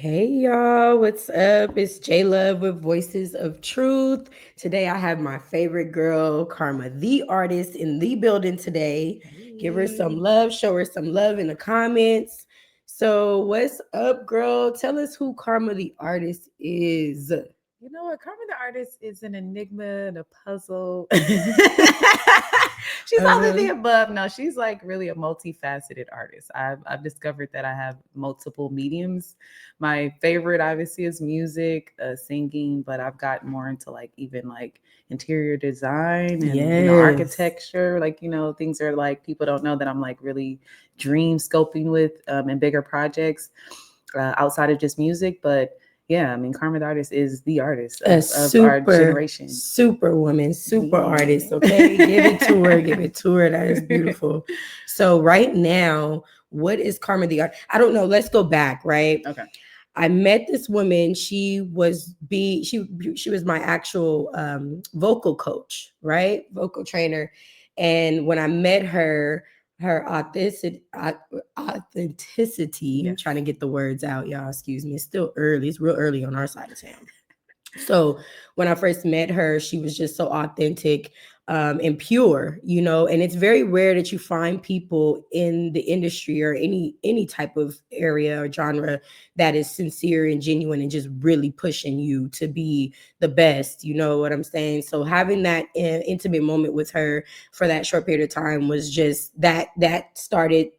Hey y'all, what's up? It's J Love with Voices of Truth. Today I have my favorite girl, Karma, the artist in the building today. Give her some Hey. love, show her some love in the comments. So, what's up, girl? Tell us who Karma the artist is. You know what? Carmen the artist is an enigma and a puzzle. She's all of Uh-huh. the above. No, she's like really a multifaceted artist. I've discovered that I have multiple mediums. My favorite obviously is music, singing, but I've gotten more into like even like interior design and Yes. architecture. Like things are like people don't know that I'm like really dream scoping with and bigger projects outside of just music, but yeah, I mean, Carmen the artist is the artist A of our super, generation. super woman, super artist. Okay, give it to her, give Yeah. it to her. That is beautiful. So right now, what is Karma the art? I don't know. Let's go back. Right, Okay. I met this woman. She was my actual vocal coach, right, vocal trainer. And when I met her, her authenticity. I'm Yes. trying to get the words out, y'all. Excuse me. It's still early. It's real early on our side of town. So when I first met her, she was just so authentic and pure, and it's very rare that you find people in the industry or any type of area or genre that is sincere and genuine and just really pushing you to be the best. You know what I'm saying? So having that intimate moment with her for that short period of time was just that started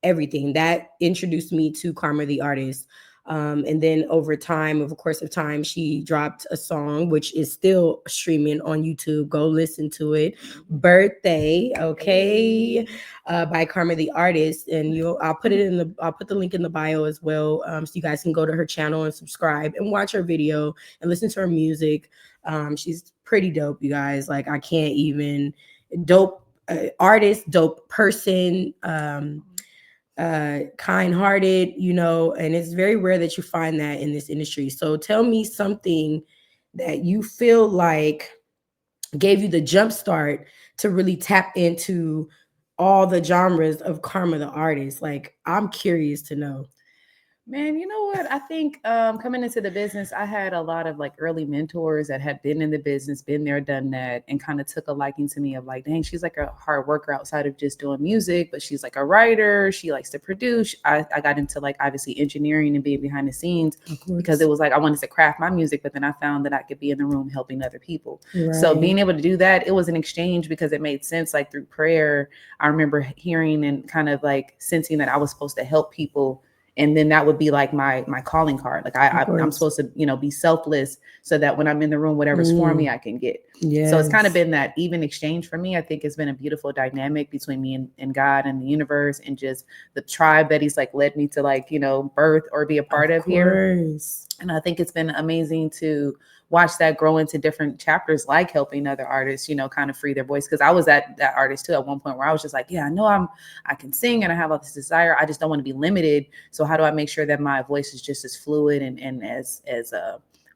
everything. That introduced me to Karma the artist. And then over time, over the course of time, she dropped a song which is still streaming on YouTube. Go listen to it. Birthday, okay, Hey. by Karma the artist, and I'll put the link in the bio as well, so you guys can go to her channel and subscribe and watch her video and listen to her music. She's pretty dope, you guys. Like I can't even dope artist, dope person. Kind-hearted, and it's very rare that you find that in this industry. So tell me something that you feel like gave you the jump start to really tap into all the genres of Karma the artist. Like I'm curious to know. Man, you know what? I think coming into the business, I had a lot of like early mentors that had been in the business, been there, done that, and kind of took a liking to me of like, dang, she's like a hard worker outside of just doing music, but she's like a writer. She likes to produce. I got into like obviously engineering and being behind the scenes Of because it course. was like I wanted to craft my music, but then I found that I could be in the room helping other people. So Right. being able to do that, it was an exchange because it made sense. Like through prayer, I remember hearing and kind of like sensing that I was supposed to help people, and then that would be like my calling card. Like Of I'm course. supposed to be selfless so that when I'm in the room, whatever's for me Mm, I can get. So it's kind of yes. been that even exchange for me. I think it's been a beautiful dynamic between me and God and the universe and just the tribe that he's like led me to like birth or be a part Of of here. course. And I think it's been amazing to watch that grow into different chapters, like helping other artists, kind of free their voice. Because I was that artist too at one point where I was just like, yeah, I know I can sing and I have all this desire. I just don't want to be limited. So how do I make sure that my voice is just as fluid and as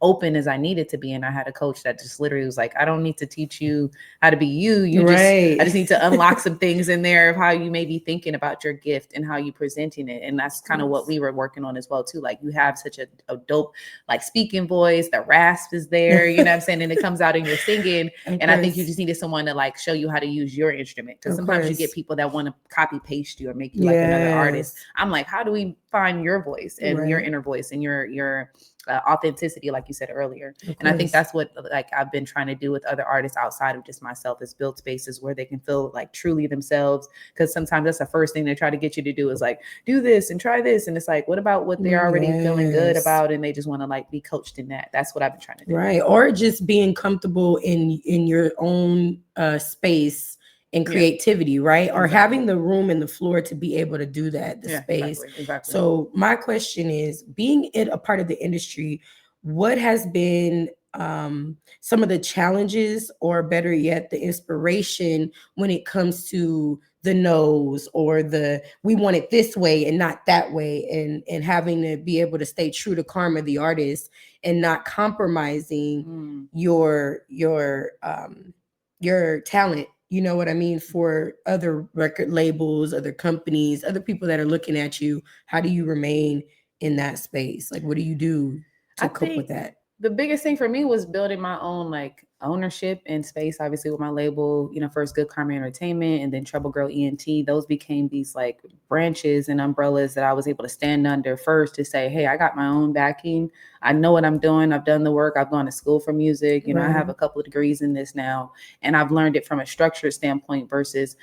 open as I needed to be? And I had a coach that just literally was like, I don't need to teach you how to be you. I Right. just need to unlock some things in there of how you may be thinking about your gift and how you presenting it. And that's kind of what Yes. we were working on as well too. Like you have such a dope like speaking voice, the rasp is there, you know what I'm saying? And it comes out in your singing. Of And I think you course. just needed someone to like show you how to use your instrument. Cause Of sometimes you get course. people that want to copy paste you or make you like another artist. Yes. I'm like, how do we find your voice and your Right. inner voice and your authenticity, like you said earlier? Of And I think course. that's what like I've been trying to do with other artists outside of just myself is build spaces where they can feel like truly themselves. Cause sometimes that's the first thing they try to get you to do is like, do this and try this. And it's like, what about what they're already feeling good Yes. about? And they just want to like be coached in that. That's what I've been trying to do. Right. Or just being comfortable in your own space and Yeah, creativity, right? Or exactly. having the room and the floor to be able to do that, the Yeah, space. exactly. Exactly. So my question is, being in a part of the industry, what has been some of the challenges, or better yet, the inspiration when it comes to the no's, or the we want it this way and not that way, and having to be able to stay true to Karma the artist and not compromising Mm. your talent, you know what I mean, for other record labels, other companies, other people that are looking at you. How do you remain in that space? Like, what do you do to I cope with think that? the biggest thing for me was building my own like ownership and space, obviously with my label, first Good Karma Entertainment and then Trouble Girl ENT. Those became these like branches and umbrellas that I was able to stand under first to say, hey, I got my own backing. I know what I'm doing. I've done the work. I've gone to school for music. I have a couple of degrees in this now, and I've learned it from a structured standpoint versus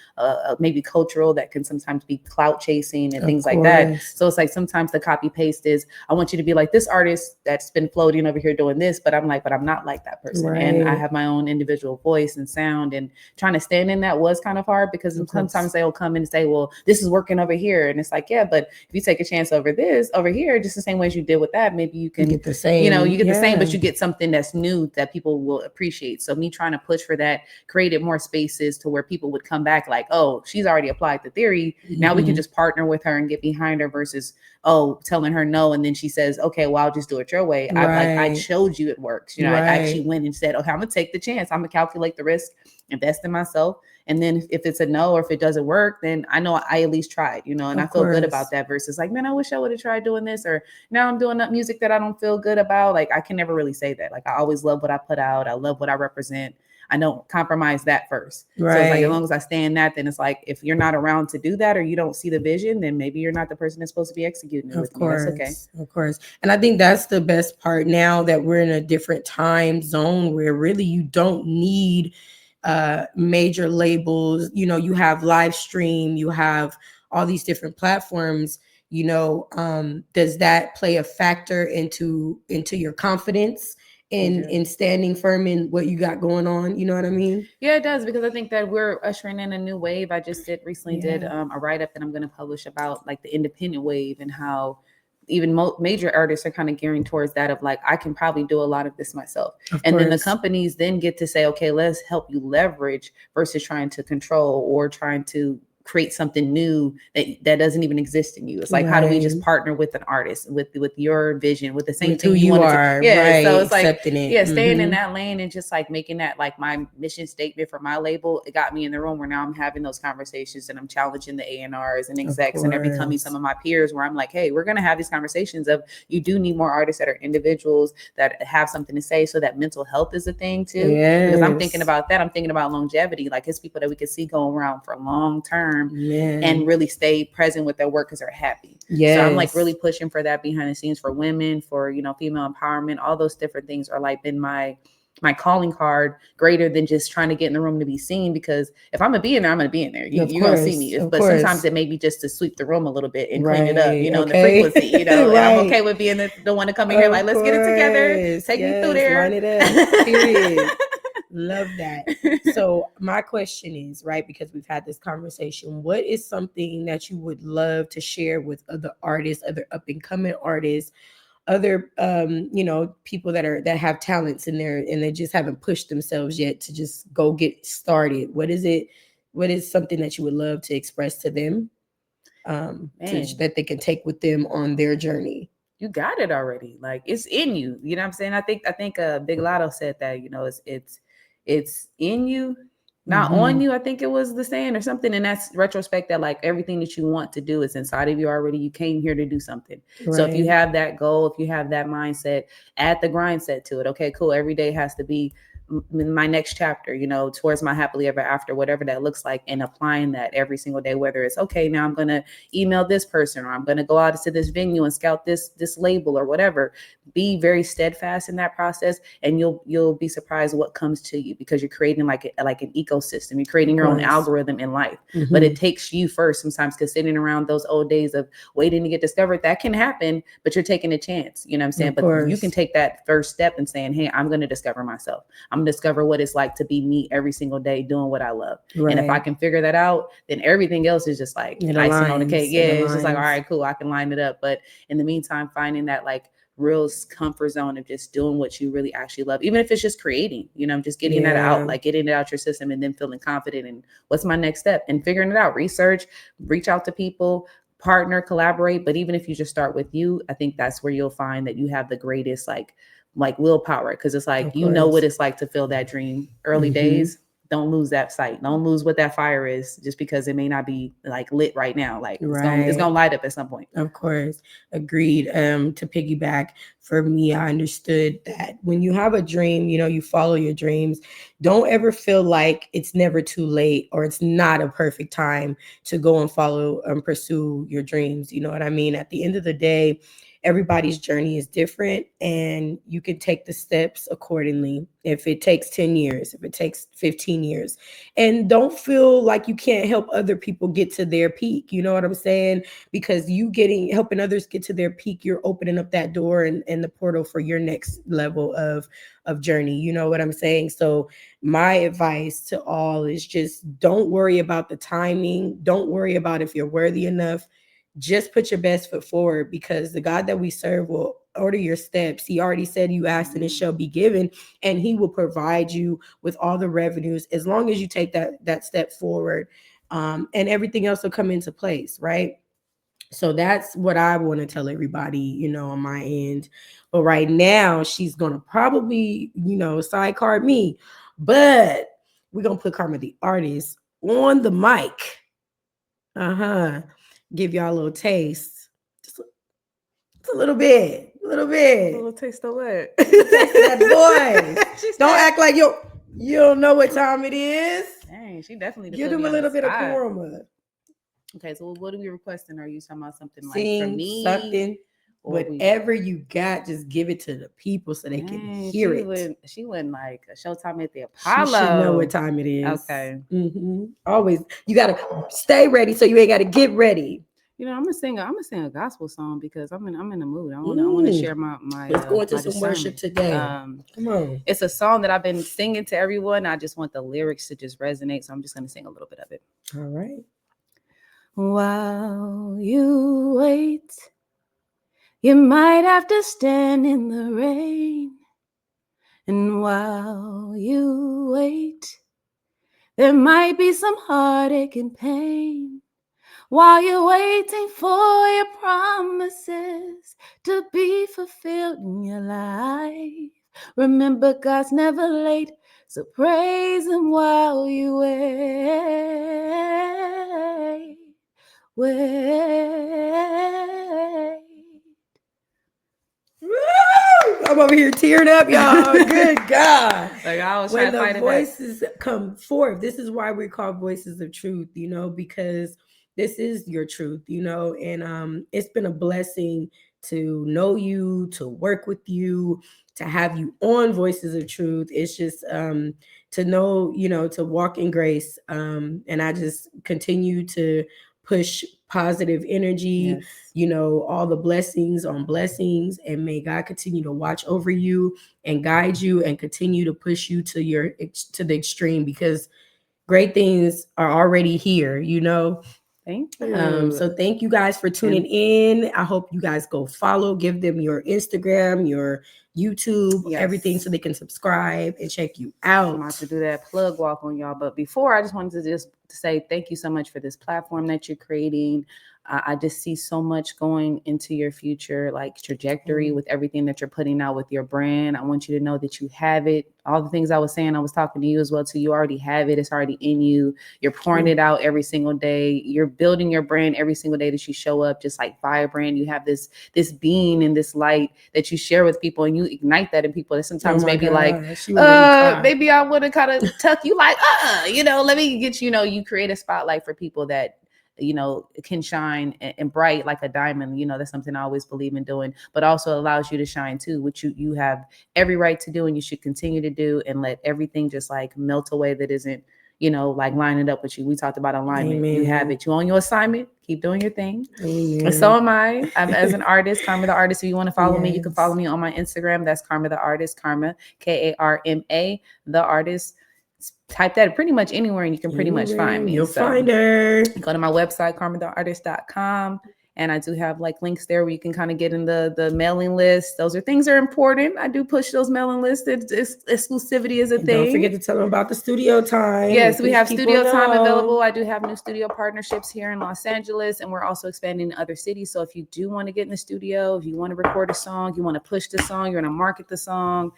maybe cultural that can sometimes be clout chasing and things like that. So it's like sometimes the copy paste is, I want you to be like this artist that's been floating over here doing this, but I'm not like that person. And I have my own individual voice and sound, and trying to stand in that was kind of hard because sometimes they'll come and say, well, this is working over here. And it's like, yeah, but if you take a chance over here, just the same way as you did with that, maybe you can get the same, you get the same, but you get something that's new that people will appreciate. So me trying to push for that created more spaces to where people would come back like, oh, she's already applied the theory. Now we can just partner with her and get behind her versus, oh, telling her no. And then she says, okay, well, I'll just do it your way. I showed you it works. I actually went and said, okay, I'm going to take the chance. I'm going to calculate the risk, invest in myself. And then if it's a no, or if it doesn't work, then I know I at least tried, and I feel good about that versus like, man, I wish I would have tried doing this, or now I'm doing that music that I don't feel good about. Like, I can never really say that. Like, I always love what I put out. I love what I represent. I don't compromise that first. So it's like, as long as I stay in that, then it's like, if you're not around to do that, or you don't see the vision, then maybe you're not the person that's supposed to be executing it with me. That's okay. Of course. And I think that's the best part now that we're in a different time zone where really you don't need major labels. You have live stream, you have all these different platforms. Does that play a factor into your confidence in standing firm in what you got going on? You know what I mean? Yeah, it does, because I think that we're ushering in a new wave. I just recently did a write-up that I'm going to publish about like the independent wave and how even major artists are kind of gearing towards that of like, I can probably do a lot of this myself. And then the companies then get to say, okay, let's help you leverage versus trying to control or trying to create something new that doesn't even exist in you. It's like, how do we just partner with an artist with your vision, with the same thing you are? So it's like, staying in that lane and just like making that like my mission statement for my label. It got me in the room where now I'm having those conversations and I'm challenging the A&Rs and execs, and they're becoming some of my peers where I'm like, hey, we're going to have these conversations of, you do need more artists that are individuals that have something to say, so that mental health is a thing too. Because I'm thinking about that. I'm thinking about longevity. Like, it's people that we could see going around for a long term and really stay present with their work because they're happy. So I'm like really pushing for that behind the scenes for women, for female empowerment. All those different things are like been my calling card, greater than just trying to get in the room to be seen. Because if I'm gonna be in there, I'm gonna be in there. You're gonna see me. But sometimes it may be just to sweep the room a little bit and clean it up, and the frequency, and I'm okay with being the one to come in here like, let's get it together, take me through there. Line it up. Period. Love that. So my question is, right, because we've had this conversation, what is something that you would love to share with other artists, other up and coming artists, other people that have talents in there and they just haven't pushed themselves yet to just go get started? What is something that you would love to express to them that they can take with them on their journey? You got it already. Like, it's in you. You know what I'm saying? I think Big Lotto said that, it's in you, not on you. I think it was the saying or something. And that's retrospect, that like everything that you want to do is inside of you already. You came here to do something. So if you have that goal, if you have that mindset, add the grind set to it. Okay, cool. Every day has to be my next chapter, towards my happily ever after, whatever that looks like, and applying that every single day, whether it's, okay, now I'm going to email this person, or I'm going to go out to this venue and scout this label or whatever. Be very steadfast in that process, and you'll be surprised what comes to you, because you're creating like an ecosystem. You're creating your own algorithm in life. But it takes you first sometimes, because sitting around those old days of waiting to get discovered, that can happen, but you're taking a chance, you know what I'm saying? But you can take that first step and saying, hey, I'm going to discover myself. I'm going to discover what it's like to be me every single day doing what I love. And if I can figure that out, then everything else is just like icing on the cake. It's just like, all right, cool, I can line it up. But in the meantime, finding that like real comfort zone of just doing what you really actually love, even if it's just creating, just getting that out, like getting it out your system, and then feeling confident in what's my next step and figuring it out. Research, reach out to people, partner, collaborate. But even if you just start with you, I think that's where you'll find that you have the greatest like willpower, because it's like, what it's like to feel that dream. Early days don't lose that sight. Don't lose what that fire is just because it may not be like lit right now. Like it's gonna light up at some point. Of course. Agreed. To piggyback, for me, I understood that when you have a dream, you follow your dreams. Don't ever feel like it's never too late or it's not a perfect time to go and follow and pursue your dreams. You know what I mean? At the end of the day, everybody's journey is different and you can take the steps accordingly. If it takes 10 years, if it takes 15 years, and don't feel like you can't help other people get to their peak. You know what I'm saying? Because you helping others get to their peak, you're opening up that door and the portal for your next level of journey. You know what I'm saying? So my advice to all is just don't worry about the timing. Don't worry about if you're worthy enough. Just put your best foot forward, because the God that we serve will order your steps. He already said, you asked and it shall be given, and he will provide you with all the revenues as long as you take that step forward, and everything else will come into place, right? So that's what I want to tell everybody, on my end. But right now, she's gonna probably, sidecar me, but we're gonna put Karma the artist on the mic. Give y'all a little taste. Just a little bit. A little taste of what? That voice. Don't act like you don't know what time it is. Dang, she definitely give them a little bit of Karma. Okay, so what are we requesting? Are you talking about something Sing, like for me? Something. Whatever you got, just give it to the people so they can hear it. She went like a showtime at the Apollo. She should know what time it is. Okay. Always, you gotta stay ready, so you ain't gotta get ready. I'm gonna sing a gospel song because I'm in the mood. I want to share my. Let's go into some worship today. Come on. It's a song that I've been singing to everyone. I just want the lyrics to just resonate, so I'm just gonna sing a little bit of it. All right. While you wait, you might have to stand in the rain. And while you wait, there might be some heartache and pain. While you're waiting for your promises to be fulfilled in your life, remember God's never late, so praise him while you wait. I'm over here tearing up, y'all. Good God. Like I was when the voices come forth, this is why we call Voices of Truth, because this is your truth, and it's been a blessing to know you, to work with you, to have you on Voices of Truth. It's just to know, to walk in grace. And I just continue to push positive energy, yes. All the blessings on blessings, and may God continue to watch over you and guide you and continue to push you to the extreme, because great things are already here, Thank you. So thank you guys for tuning in. I hope you guys go follow, give them your Instagram, your YouTube, everything, so they can subscribe and check you out. I'm about to do that plug walk on y'all. But before, I just wanted to just say thank you so much for this platform that you're creating. I just see so much going into your future, like trajectory with everything that you're putting out with your brand. I want you to know that you have it. All the things I was saying, I was talking to you as well too. You already have it. It's already in you. You're pouring it out every single day. You're building your brand every single day that you show up, just like vibrant. You have this being and this light that you share with people, and you ignite that in people. That sometimes maybe like, maybe I would have kind of tuck you like, let me get you create a spotlight for people that can shine and bright like a diamond. That's something I always believe in doing, but also allows you to shine too, which you have every right to do, and you should continue to do, and let everything just like melt away that isn't, like lining up with you. We talked about alignment. Amen. You have it. You on your assignment. Keep doing your thing. Amen. And so am I. I'm as an artist, Karma the Artist. If you want to follow me, you can follow me on my Instagram. That's Karma the Artist. Karma, Karma, the Artist. Type that pretty much anywhere and you can pretty much find me. You'll find her. Go to my website, karmatheartist.com. And I do have like links there where you can kind of get in the mailing list. Those are things that are important. I do push those mailing lists. Exclusivity is a thing. Don't forget to tell them about the studio time. Yes, we have studio time available. I do have new studio partnerships here in Los Angeles, and we're also expanding in other cities. So if you do want to get in the studio, if you want to record a song, you want to push the song, you want to market the song,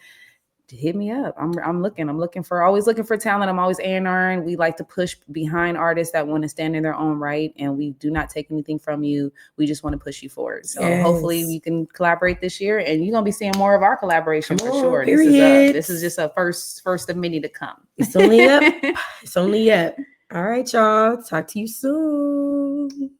hit me up. I'm looking for talent. I'm always A&R. We like to push behind artists that want to stand in their own right, and we do not take anything from you. We just want to push you forward. So hopefully we can collaborate this year, and you're gonna be seeing more of our collaboration for sure. Period. This is just a first of many to come. It's only up. It's only up. All right, y'all. Talk to you soon.